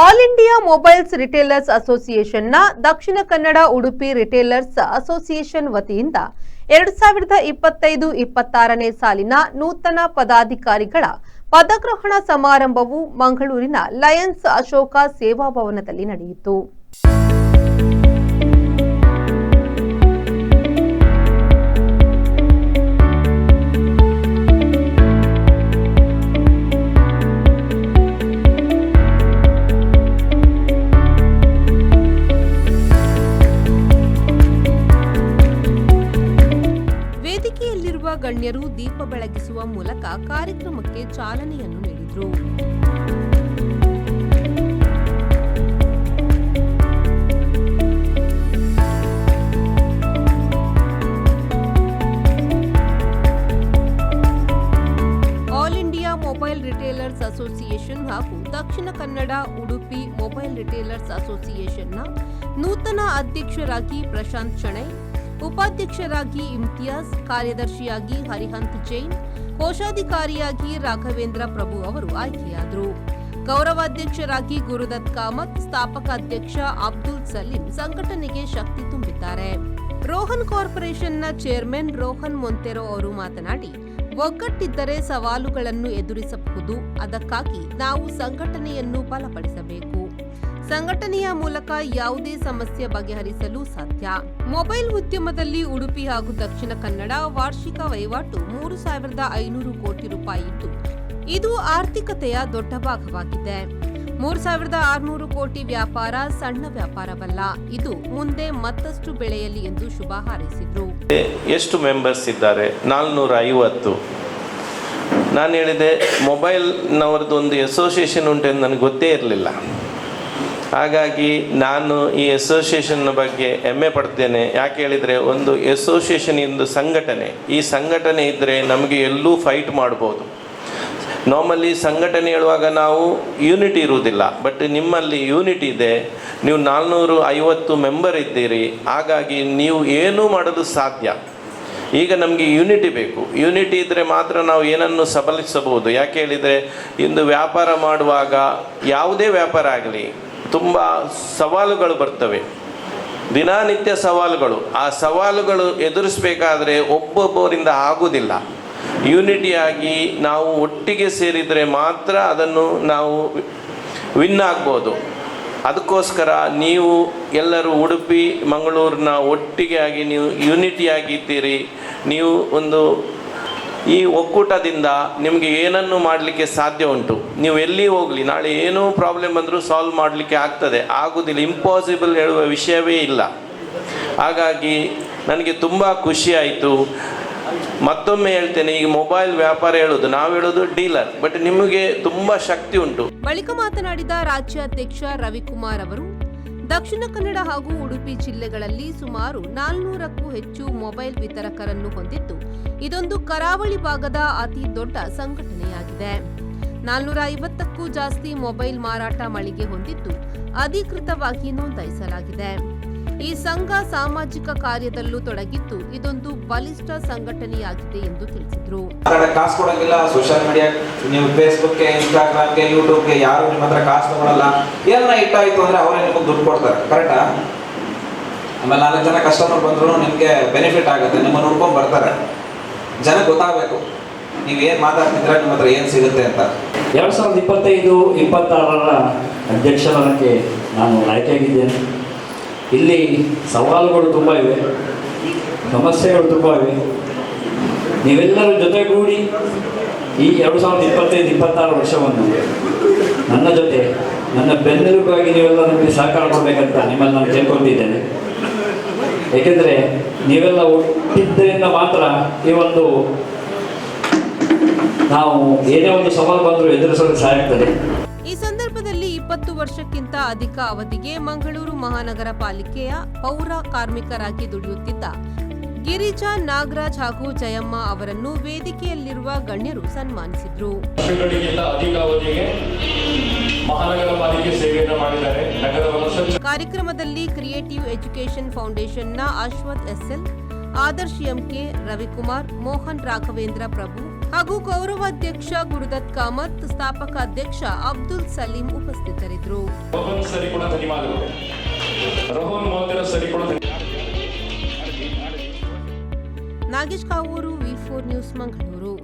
All India mobiles retailers ಅಸೋಸಿಯೇಷನ್ನ Dakshina Kannada Udupi retailers association ವತಿಯಿಂದ 2025-26ನೇ ಸಾಲಿನ ನೂತನ ಪದಾಧಿಕಾರಿಗಳ ಪದಗ್ರಹಣ ಸಮಾರಂಭವು ಮಂಗಳೂರಿನ ಲಯನ್ಸ್ ಅಶೋಕ ಸೇವಾ ಭವನದಲ್ಲಿ ನಡೆಯಿತು. ವೇದಿಕೆಯಲ್ಲಿರುವ ಗಣ್ಯರು ದೀಪ ಬೆಳಗಿಸುವ ಮೂಲಕ ಕಾರ್ಯಕ್ರಮಕ್ಕೆ ಚಾಲನೆಯನ್ನು ನೀಡಿದರು. All India mobile retailers association ಹಾಗೂ ದಕ್ಷಿಣ ಕನ್ನಡ ಉಡುಪಿ ಮೊಬೈಲ್ ರಿಟೇಲರ್ಸ್ ಅಸೋಸಿಯೇಷನ್ನ ನೂತನ ಅಧ್ಯಕ್ಷರಾಗಿ ಪ್ರಶಾಂತ್ ಶೆಣೈ, ಉಪಾಧ್ಯಕ್ಷರಾಗಿ ಇಮ್ತಿಯಾಜ್, ಕಾರ್ಯದರ್ಶಿಯಾಗಿ ಹರಿಹಂತ್ ಜೈನ್, ಕೋಶಾಧಿಕಾರಿಯಾಗಿ ರಾಘವೇಂದ್ರ ಪ್ರಭು ಅವರು ಆಯ್ಕೆಯಾದರು. ಗೌರವಾಧ್ಯಕ್ಷರಾಗಿ ಗುರುದತ್ ಕಾಮತ್, ಸ್ಥಾಪಕ ಅಧ್ಯಕ್ಷ ಅಬ್ದುಲ್ ಸಲೀಂ ಸಂಘಟನೆಗೆ ಶಕ್ತಿ ತುಂಬಿದ್ದಾರೆ. ರೋಹನ್ ಕಾರ್ಪೊರೇಷನ್ನ ಚೇರ್ಮನ್ ರೋಹನ್ ಮೊಂತೆರೋ ಅವರು ಮಾತನಾಡಿ, ಒಗ್ಗಟ್ಟಿದ್ದರೆ ಸವಾಲುಗಳನ್ನು ಎದುರಿಸಬಹುದು. ಅದಕ್ಕಾಗಿ ನಾವು ಸಂಘಟನೆಯನ್ನು ಬಲಪಡಿಸಬೇಕು. ಸಂಘಟನೆಯ ಮೂಲಕ ಯಾವುದೇ ಸಮಸ್ಯೆ ಬಗೆಹರಿಸಲು ಸಾಧ್ಯ. ಮೊಬೈಲ್ ಉದ್ಯಮದಲ್ಲಿ ಉಡುಪಿ ಹಾಗೂ ದಕ್ಷಿಣ ಕನ್ನಡ ವಾರ್ಷಿಕ ವಹಿವಾಟು 3,500 ಕೋಟಿ ರೂಪಾಯಿ ಇದ್ದು, ಇದು ಆರ್ಥಿಕತೆಯ ದೊಡ್ಡ ಭಾಗವಾಗಿದೆ. 3,600 ಕೋಟಿ ವ್ಯಾಪಾರ ಸಣ್ಣ ವ್ಯಾಪಾರವಲ್ಲ, ಇದು ಮುಂದೆ ಮತ್ತಷ್ಟು ಬೆಳೆಯಲಿ ಎಂದು ಶುಭ ಹಾರೈಸಿದರು. ಎಷ್ಟು ಮೆಂಬರ್ಸ್ ಇದ್ದಾರೆ? 450. ನಾನು ಹೇಳಿದೆ ಮೊಬೈಲ್ನವರದ್ದು ಒಂದು ಅಸೋಸಿಯೇಷನ್ ಉಂಟು ಎಂದು ನನಗೆ ಗೊತ್ತೇ ಇರಲಿಲ್ಲ. ಹಾಗಾಗಿ ನಾನು ಈ ಅಸೋಸಿಯೇಷನ್ನ ಬಗ್ಗೆ ಹೆಮ್ಮೆ ಪಡ್ತೇನೆ. ಯಾಕೆ ಹೇಳಿದರೆ, ಒಂದು ಅಸೋಸಿಯೇಷನ್ ಇಂದು ಸಂಘಟನೆ, ಈ ಸಂಘಟನೆ ಇದ್ದರೆ ನಮಗೆ ಎಲ್ಲೂ ಫೈಟ್ ಮಾಡ್ಬೋದು. ನಾರ್ಮಲಿ ಸಂಘಟನೆ ಹೇಳುವಾಗ ನಾವು ಯೂನಿಟಿ ಇರುವುದಿಲ್ಲ, ಬಟ್ ನಿಮ್ಮಲ್ಲಿ ಯೂನಿಟಿ ಇದೆ. ನೀವು 450 ಮೆಂಬರ್ ಇದ್ದೀರಿ, ಹಾಗಾಗಿ ನೀವು ಏನೂ ಮಾಡಲು ಸಾಧ್ಯ. ಈಗ ನಮಗೆ ಯೂನಿಟಿ ಬೇಕು. ಯೂನಿಟಿ ಇದ್ದರೆ ಮಾತ್ರ ನಾವು ಏನನ್ನು ಸಬಲಿಸಬಹುದು. ಯಾಕೆ ಹೇಳಿದರೆ, ಇಂದು ವ್ಯಾಪಾರ ಮಾಡುವಾಗ ಯಾವುದೇ ವ್ಯಾಪಾರ ಆಗಲಿ ತುಂಬ ಸವಾಲುಗಳು ಬರ್ತವೆ, ದಿನನಿತ್ಯ ಸವಾಲುಗಳು. ಆ ಸವಾಲುಗಳು ಎದುರಿಸಬೇಕಾದ್ರೆ ಒಬ್ಬೊಬ್ಬರಿಂದ ಆಗುವುದಿಲ್ಲ. ಯೂನಿಟಿಯಾಗಿ ನಾವು ಒಟ್ಟಿಗೆ ಸೇರಿದರೆ ಮಾತ್ರ ಅದನ್ನು ನಾವು ವಿನ್ ಆಗ್ಬೋದು. ಅದಕ್ಕೋಸ್ಕರ ನೀವು ಎಲ್ಲರೂ ಉಡುಪಿ ಮಂಗಳೂರಿನ ಒಟ್ಟಿಗೆ ಆಗಿ ನೀವು ಯೂನಿಟಿಯಾಗಿದ್ದೀರಿ. ನೀವು ಒಂದು ಈ ಒಕ್ಕೂಟದಿಂದ ನಿಮಗೆ ಏನನ್ನು ಮಾಡಲಿಕ್ಕೆ ಸಾಧ್ಯ ಉಂಟು. ನೀವು ಎಲ್ಲಿ ಹೋಗಲಿ, ನಾಳೆ ಏನೋ ಪ್ರಾಬ್ಲಮ್ ಬಂದರೂ ಸಾಲ್ವ್ ಮಾಡಲಿಕ್ಕೆ ಆಗ್ತದೆ. ಆಗೋದಿಲ್ಲ, ಇಂಪಾಸಿಬಲ್ ಹೇಳುವ ವಿಷಯವೇ ಇಲ್ಲ. ಹಾಗಾಗಿ ನನಗೆ ತುಂಬ ಖುಷಿ ಆಯಿತು. ಮತ್ತೊಮ್ಮೆ ಹೇಳ್ತೇನೆ, ಈಗ ಮೊಬೈಲ್ ವ್ಯಾಪಾರ ಹೇಳೋದು, ನಾವು ಹೇಳೋದು ಡೀಲರ್, ಬಟ್ ನಿಮಗೆ ತುಂಬ ಶಕ್ತಿ ಉಂಟು. ಬಳಿಕ ಮಾತನಾಡಿದ ರಾಜ್ಯಾಧ್ಯಕ್ಷ ರವಿಕುಮಾರ್ ಅವರು, ದಕ್ಷಿಣ ಕನ್ನಡ ಹಾಗೂ ಉಡುಪಿ ಜಿಲ್ಲೆಗಳಲ್ಲಿ ಸುಮಾರು 400ಕ್ಕೂ ಹೆಚ್ಚು ಮೊಬೈಲ್ ವಿತರಕರನ್ನು ಹೊಂದಿದ್ದು, ಇದೊಂದು ಕರಾವಳಿ ಭಾಗದ ಅತಿ ದೊಡ್ಡ ಸಂಘಟನೆಯಾಗಿದೆ. 450ಕ್ಕೂ ಜಾಸ್ತಿ ಮೊಬೈಲ್ ಮಾರಾಟ ಮಳಿಗೆ ಹೊಂದಿದ್ದು, ಅಧಿಕೃತವಾಗಿ ನೋಂದಾಯಿಸಲಾಗಿದೆ. ಈ ಸಂಘ ಸಾಮಾಜಿಕ ಕಾರ್ಯದಲ್ಲೂ ತೊಡಗಿದ್ದು, ಇದೊಂದು ಬಲಿಷ್ಠ ಸಂಘಟನೆಯಾಗಿದೆ ಎಂದು ತಿಳಿಸಿದರು. ಕಾಸು ಕೊಡಂಗಿಲ್ಲ, ಸೋಷಿಯಲ್ ಮೀಡಿಯಾ, ನೀವು ಫೇಸ್ಬುಕ್ಗೆ, ಇನ್ಸ್ಟಾಗ್ರಾಮ್ಗೆ, ಯೂಟ್ಯೂಬ್ಗೆ ಯಾರು ನಿಮ್ಮ ಹತ್ರ ಕಾಸು ತಗೊಳ್ಳಲ್ಲ. ಎಲ್ಲ ಇಟ್ಟಾಯಿತು ಅಂದರೆ ಅವರೇ ನಿಮಗೆ ದುಡ್ಡು ಕೊಡ್ತಾರೆ, ಕರೆಕ್ಟಾ? ಆಮೇಲೆ 4 ಜನ ಕಸ್ಟಮರ್ ಬಂದರೂ ನಿಮಗೆ ಬೆನಿಫಿಟ್ ಆಗುತ್ತೆ, ನಿಮ್ಮ ನೋಡ್ಕೊಂಡು ಬರ್ತಾರೆ. ಜನ ಗೊತ್ತಾಗಬೇಕು ನೀವೇನು ಮಾತಾಡ್ತಿದ್ರೆ ನಿಮ್ಮ ಹತ್ರ ಏನು ಸಿಗುತ್ತೆ ಅಂತ. 2025-26ರ ಅಧ್ಯಕ್ಷರಕ್ಕೆ ನಾನು ಆಯ್ಕೆಯಾಗಿದ್ದೇನೆ. ಇಲ್ಲಿ ಸವಾಲುಗಳು ತುಂಬ ಇವೆ, ಸಮಸ್ಯೆಗಳು ತುಂಬ ಇವೆ. ನೀವೆಲ್ಲರೂ ಜೊತೆಗೂಡಿ ಈ 2025-26 ವರ್ಷವನ್ನು ನನ್ನ ಜೊತೆ, ನನ್ನ ಬೆನ್ನೆಲುಬಾಗಿ ನೀವೆಲ್ಲ ನಮಗೆ ಸಹಕಾರ ಕೊಡಬೇಕಂತ ನಿಮ್ಮಲ್ಲಿ ನಾನು ಕೇಳ್ಕೊತಿದ್ದೇನೆ. ಏಕೆಂದರೆ ನೀವೆಲ್ಲ ಒಟ್ಟಿದ್ದರಿಂದ ಮಾತ್ರ ಈ ಒಂದು ನಾವು ಏನೇ ಒಂದು ಸವಾಲು ಬಂದರೂ ಎದುರಿಸಲು ಸಹಾಯ ಆಗ್ತದೆ. ಈ ಸಂದರ್ಭದಲ್ಲಿ 20 ವರ್ಷಕ್ಕಿಂತ ಅಧಿಕ ಅವಧಿಗೆ ಮಂಗಳೂರು ಮಹಾನಗರ ಪಾಲಿಕೆಯ ಪೌರ ಕಾರ್ಮಿಕರಾಗಿ ದುಡಿಯುತ್ತಿದ್ದ ಗಿರಿಜಾ ನಾಗರಾಜ್ ಹಾಗೂ ಜಯಮ್ಮ ಅವರನ್ನು ವೇದಿಕೆಯಲ್ಲಿರುವ ಗಣ್ಯರು ಸನ್ಮಾನಿಸಿದರು. ಕಾರ್ಯಕ್ರಮದಲ್ಲಿ ಕ್ರಿಯೇಟಿವ್ ಎಜುಕೇಷನ್ ಫೌಂಡೇಶನ್ನ ಅಶ್ವಥ್ ಎಸ್ಎಲ್, ಆದರ್ಶ್ ಎಂಕೆ, ರವಿಕುಮಾರ್, ಮೋಹನ್ ರಾಘವೇಂದ್ರ ಪ್ರಭು, ಹಾಗೂ ಗೌರವಾಧ್ಯಕ್ಷ ಗುರುದತ್ ಕಾಮತ್, ಸ್ಥಾಪಕ ಅಧ್ಯಕ್ಷ ಅಬ್ದುಲ್ ಸಲೀಂ ಉಪಸ್ಥಿತರಿದ್ದರು. रोहन सर ಕೂಡ ಧನ್ಯವಾದಗಳು. रोहन ಮೋದಿರ ಸರಿ ಕೂಡ ನಾಗೇಶ್ ಕಾವೂರು, ವಿ4 ನ್ಯೂಸ್, ಮಂಗಳೂರು.